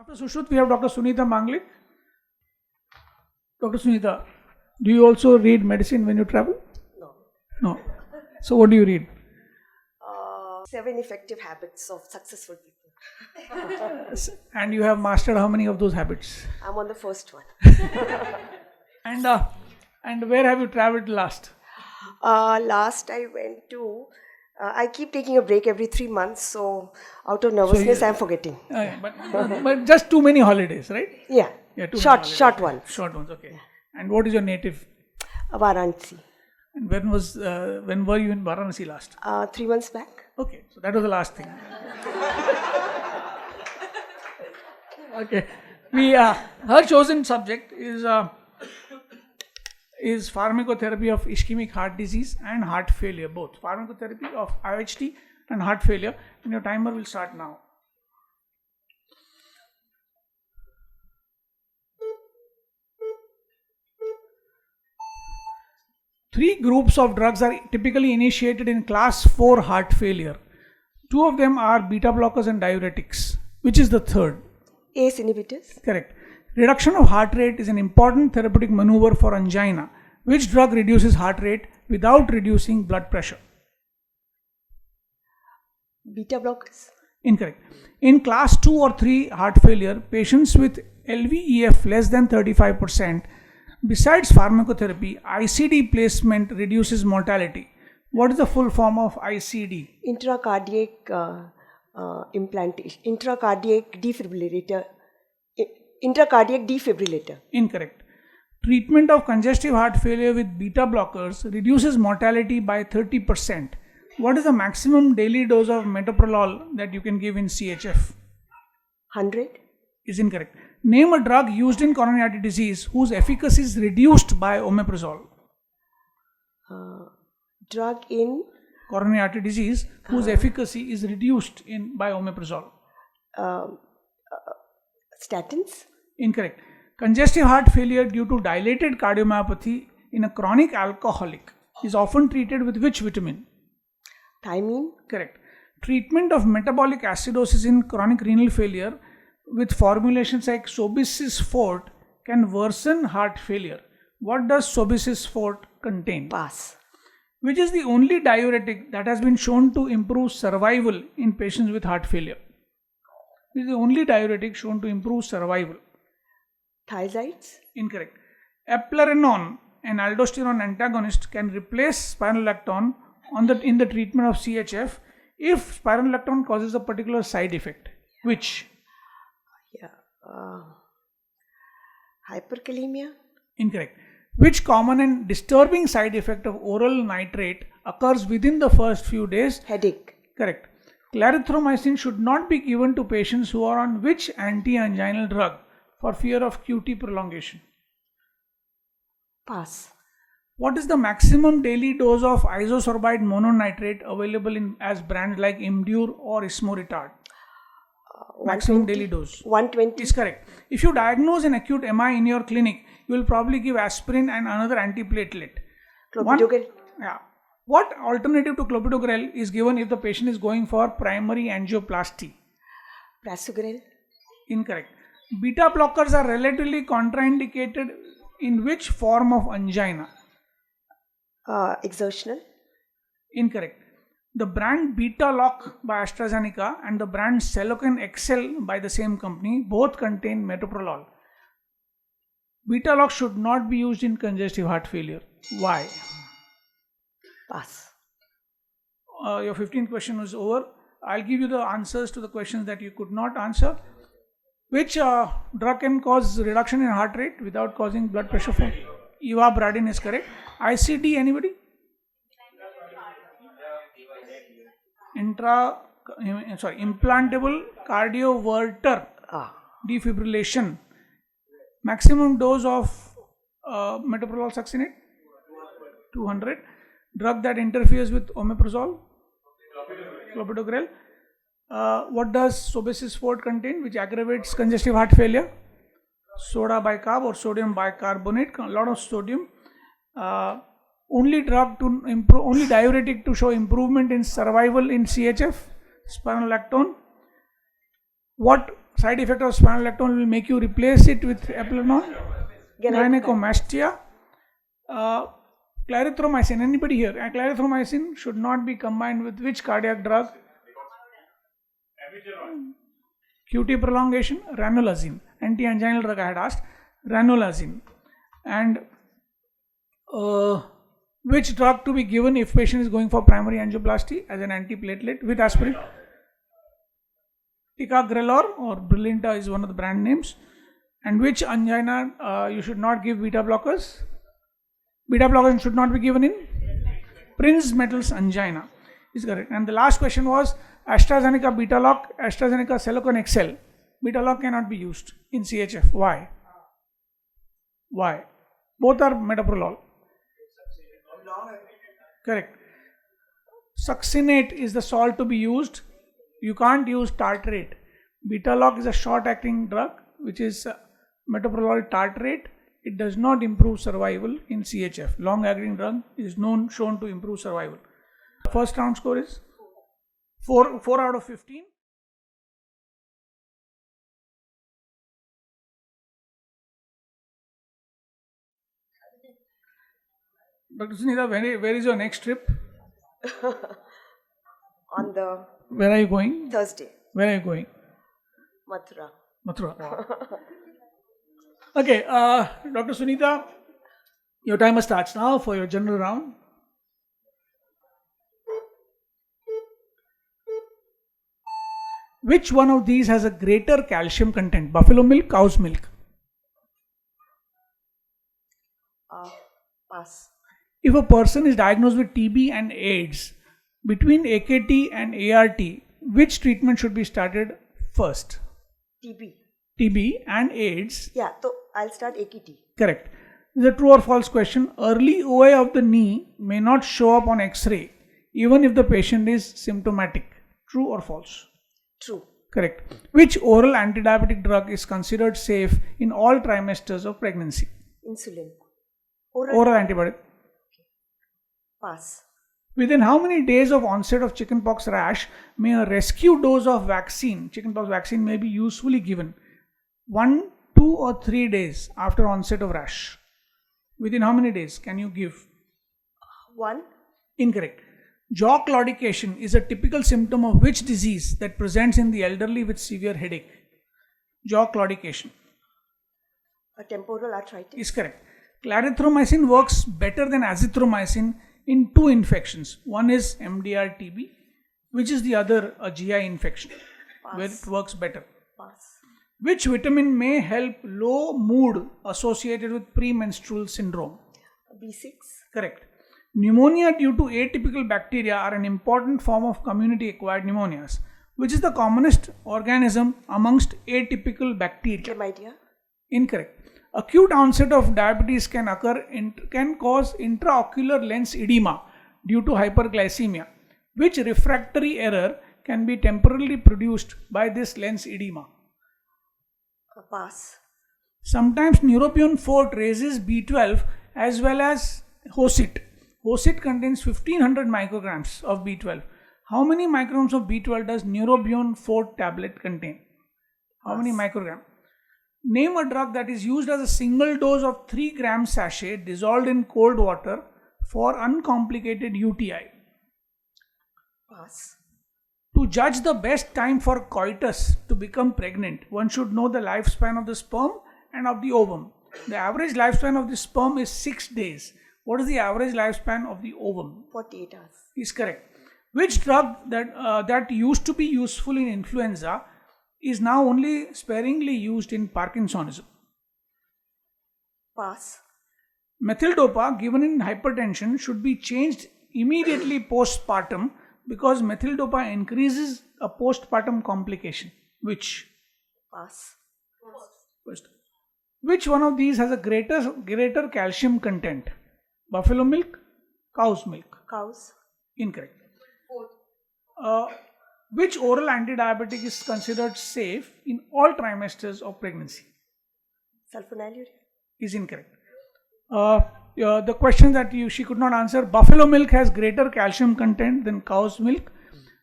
After Sushruth, we have Dr. Sunita Manglik. Dr. Sunita, do you also read medicine when you travel? No. No. So what do you read? 7 effective habits of successful people. And you have mastered how many of those habits? I'm on the first one. And where have you traveled last? Last I went to, I keep taking a break every 3 months, so out of nervousness I'm forgetting. But just too many holidays, right? Yeah, too short many ones. Short ones, okay. Yeah. And what is your native? Varanasi. And when were you in Varanasi last? 3 months back. Okay, so that was the last thing. Okay, her chosen subject is pharmacotherapy of ischemic heart disease and heart failure, both pharmacotherapy of IHT and heart failure. And your timer will start now. Three groups of drugs are typically initiated in class 4 heart failure. 2 of them are beta blockers and diuretics. Which is the third? ACE inhibitors. Correct. Reduction of heart rate is an important therapeutic maneuver for angina. Which drug reduces heart rate without reducing blood pressure? Beta blockers. Incorrect. In class 2 or 3 heart failure, patients with LVEF less than 35%, besides pharmacotherapy, ICD placement reduces mortality. What is the full form of ICD? Intracardiac implantation. Intracardiac defibrillator. Incorrect. Treatment of congestive heart failure with beta blockers reduces mortality by 30%. What is the maximum daily dose of metoprolol that you can give in CHF? 100. Is incorrect. Name a drug used in coronary artery disease whose efficacy is reduced by omeprazole. Drug in coronary artery disease whose efficacy is reduced by omeprazole. Statins. Incorrect. Congestive heart failure due to dilated cardiomyopathy in a chronic alcoholic is often treated with which vitamin? Thiamine. Correct. Treatment of metabolic acidosis in chronic renal failure with formulations like Sobicis Fort can worsen heart failure. What does Sobicis Fort contain? Pass. Which is the only diuretic that has been shown to improve survival in patients with heart failure? Which is the only diuretic shown to improve survival? Thiazides. Incorrect. Eplerenone, an aldosterone antagonist, can replace spironolactone in the treatment of CHF if spironolactone causes a particular side effect. Which? Hyperkalemia. Incorrect. Which common and disturbing side effect of oral nitrate occurs within the first few days? Headache. Correct. Clarithromycin should not be given to patients who are on which anti-anginal drug for fear of QT prolongation? Pass. What is the maximum daily dose of isosorbide mononitrate available as brands like Imdur or Ismoritard? Maximum daily dose. 120 is correct. If you diagnose an acute MI in your clinic, you will probably give aspirin and another antiplatelet. Clopidogrel. What alternative to clopidogrel is given if the patient is going for primary angioplasty? Prasugrel. Incorrect. Beta blockers are relatively contraindicated in which form of angina? Exertional. Incorrect. The brand Beta Lock by AstraZeneca and the brand Celocan XL by the same company both contain metoprolol. Beta Lock should not be used in congestive heart failure. Why? Pass. Your 15th question is over. I'll give you the answers to the questions that you could not answer. Which drug can cause reduction in heart rate without causing blood pressure fall? Ivabradine is correct. ICD, anybody? Implantable cardioverter defibrillation. Maximum dose of metoprolol succinate? 200. Drug that interferes with omeprazole? Clopidogrel. What does Sobicis Fort contain, which aggravates congestive heart failure? Soda bicarb or sodium bicarbonate. A lot of sodium. Only diuretic to show improvement in survival in CHF, spironolactone. What side effect of spironolactone will make you replace it with eplenon. Gynecomastia. Clarithromycin. Anybody here? Clarithromycin should not be combined with which cardiac drug? QT prolongation. Ranolazine. Anti-anginal drug I had asked. Ranolazine. And which drug to be given if patient is going for primary angioplasty as an antiplatelet with aspirin? Ticagrelor or Brilinta is one of the brand names. And which angina you should not give beta blockers? Beta blockers should not be given in Prince-Metals angina. Is correct. And the last question was AstraZeneca beta lock, AstraZeneca Celocon XL. Beta lock cannot be used in CHF. Why? Why? Both are metoprolol. Correct. Succinate is the salt to be used. You can't use tartrate. Beta lock is a short acting drug which is metoprolol tartrate. It does not improve survival in CHF. Long acting drug is shown to improve survival. First round score is 4 out of 15. Dr. Sunita, where is your next trip? On the Where are you going? Thursday. Where are you going? Mathura. Mathura. Okay, Dr. Sunita, your timer starts now for your general round. Which one of these has a greater calcium content? Buffalo milk, cow's milk? Pass. If a person is diagnosed with TB and AIDS, between AKT and ART, which treatment should be started first? TB. TB and AIDS. Yeah, so I'll start AKT. Correct. This is a true or false question. Early OA of the knee may not show up on X-ray even if the patient is symptomatic. True or false? True. Correct. Which oral antidiabetic drug is considered safe in all trimesters of pregnancy? Insulin. Oral antibiotic. Pass. Within how many days of onset of chickenpox rash may a rescue dose of vaccine, chickenpox vaccine, may be usefully given? 1, 2 or 3 days after onset of rash. Within how many days can you give? 1. Incorrect. Jaw claudication is a typical symptom of which disease that presents in the elderly with severe headache? Jaw claudication. A temporal arthritis. Is correct. Clarithromycin works better than azithromycin in 2 infections. One is MDR TB, which is the other a GI infection. Pass. Where it works better. Pass. Which vitamin may help low mood associated with premenstrual syndrome? B6. Correct. Pneumonia due to atypical bacteria are an important form of community acquired pneumonias. Which is the commonest organism amongst atypical bacteria? Chlamydia. Incorrect. Acute onset of diabetes can cause intraocular lens edema due to hyperglycemia. Which refractory error can be temporarily produced by this lens edema? Pass. Sometimes neuropion 4 raises B12 as well as Hosit. Hosit contains 1500 micrograms of B12. How many micrograms of B12 does neurobion 4 tablet contain? How many micrograms? Name a drug that is used as a single dose of 3 gram sachet dissolved in cold water for uncomplicated UTI. Pass. To judge the best time for coitus to become pregnant, one should know the lifespan of the sperm and of the ovum. The average lifespan of the sperm is 6 days. What is the average lifespan of the ovum? 48 hours. Is correct. Which drug that used to be useful in influenza is now only sparingly used in Parkinsonism? Pass. Methyl-dopa given in hypertension should be changed immediately postpartum because methyl-dopa increases a postpartum complication. Which? Pass. First. Which one of these has a greater calcium content? Buffalo milk, cow's milk? Cows. Incorrect. Which oral antidiabetic is considered safe in all trimesters of pregnancy? Sulfonylurea. Is incorrect. The question that she could not answer, buffalo milk has greater calcium content than cow's milk,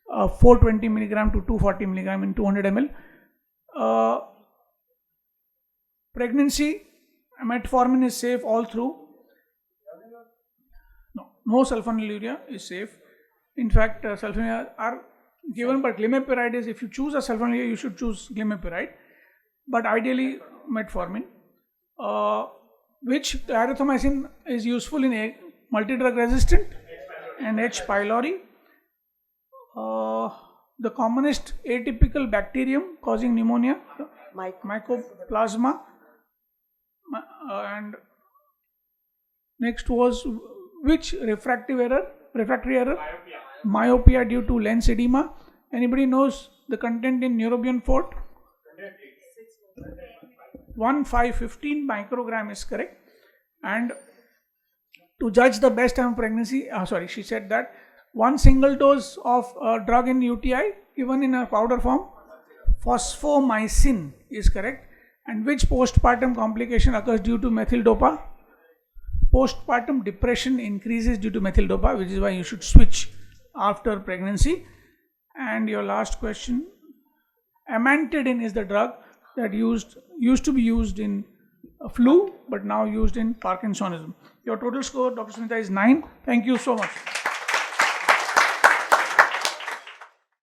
420 milligram to 240 milligram in 200 ml. Pregnancy, metformin is safe all through. No sulfonylurea is safe. In fact, sulfonylurea are given, but glimepiride is, if you choose a sulfonylurea, you should choose glimepiride, but ideally metformin. Which erythromycin is useful in multi-drug resistant and H. pylori. The commonest atypical bacterium causing pneumonia, Mycoplasma. And next was which refractory error? Myopia due to lens edema. Anybody knows the content in neurobion fort? 1515 microgram is correct. And to judge the best time of pregnancy, she said that one single dose of drug in UTI given in a powder form, phosphomycin is correct. And which postpartum complication occurs due to methyl dopa? Postpartum depression increases due to methyl dopa, which is why you should switch after pregnancy. And your last question, amantadine is the drug that used to be used in flu, but now used in Parkinsonism. Your total score, Dr. Sunita, is 9. Thank you so much.